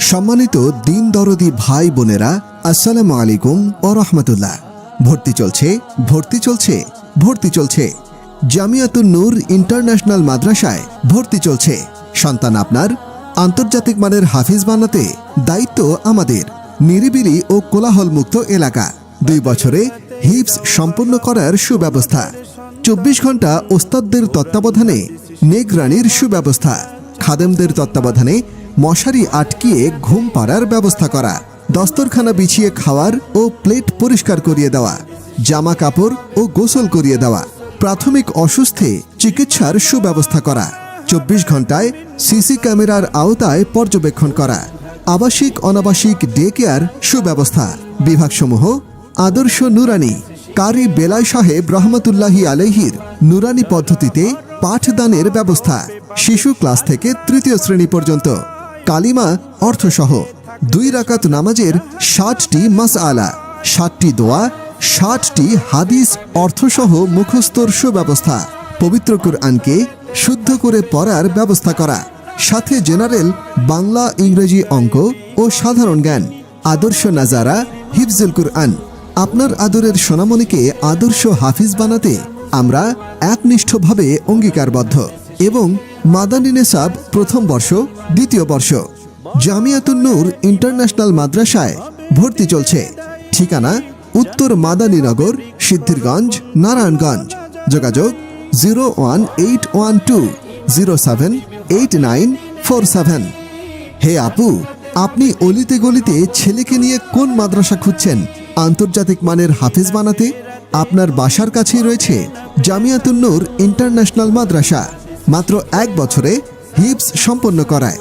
সম্মানিত দিন দরদি ভাই বোনেরা, আসসালামু আলাইকুম ওয়া রাহমাতুল্লাহ। ভর্তি চলছে, ভর্তি চলছে, ভর্তি চলছে। জামিয়াতুন নূর ইন্টারন্যাশনাল মাদ্রাসায় ভর্তি চলছে। সন্তান আপনার আন্তর্জাতিক মানের হাফিজ বানাতে দায়িত্ব আমাদের। নিরিবিলি ও কোলাহলমুক্ত এলাকা, 2 বছরে হিফজ সম্পন্ন করার সুব্যবস্থা, 24 ঘন্টা ওস্তাদদের তত্ত্বাবধানে নিগরানির সুব্যবস্থা, খাদেমদের তত্ত্বাবধানে মশারি আটকিয়ে ঘুম পাড়ার ব্যবস্থা করা, দস্তরখানা বিছিয়ে খাওয়ার ও প্লেট পরিষ্কার করিয়ে দেওয়া, জামা কাপড় ও গোসল করিয়ে দেওয়া, প্রাথমিক অসুস্থে চিকিৎসার সুব্যবস্থা করা, 24 ঘন্টায় সিসি ক্যামেরার আওতায় পর্যবেক্ষণ করা, আবাসিক অনাবাসিক ডে কেয়ার সুব্যবস্থা, বিভাগসমূহ আদর্শ নুরানি, কারি বেলায় সাহেব রহমতুল্লাহি আলাইহির নুরানি পদ্ধতিতে পাঠদানের ব্যবস্থা, শিশু ক্লাস থেকে 3য় শ্রেণী পর্যন্ত, কালিমা অর্থসহ 2 রাকাত নামাজের 60টি মাসআলা, 60টি দোয়া, 60টি হাদিস অর্থসহ মুখস্থর সুব্যবস্থা, পবিত্র কুরআনকে শুদ্ধ করে পড়ার ব্যবস্থা করা, সাথে জেনারেল বাংলা, ইংরেজি, অঙ্ক ও সাধারণ জ্ঞান, আদর্শ নাজারা, হিফজুল কুরআন। আপনার আদরের সোনামণিকে আদর্শ হাফিজ বানাতে আমরা একনিষ্ঠভাবে অঙ্গীকারবদ্ধ। এবং মাদানী নেসাব প্রথম বর্ষ, 2য় বর্ষ জামিয়াতুন নূর ইন্টারন্যাশনাল মাদ্রাসায় ভর্তি চলছে। ঠিকানা উত্তর মাদানীনগর, সিদ্ধিরগঞ্জ, নারায়ণগঞ্জ। যোগাযোগ 01812078947। হে আপু, আপনি অলিতে গলিতে ছেলেকে নিয়ে কোন মাদ্রাসা খুঁজছেন আন্তর্জাতিক মানের হাফিজ বানাতে? আপনার বাসার কাছেই রয়েছে জামিয়াতুন নূর ইন্টারন্যাশনাল মাদ্রাসা। মাত্র 1 বছরে হিফজ সম্পন্ন করায়।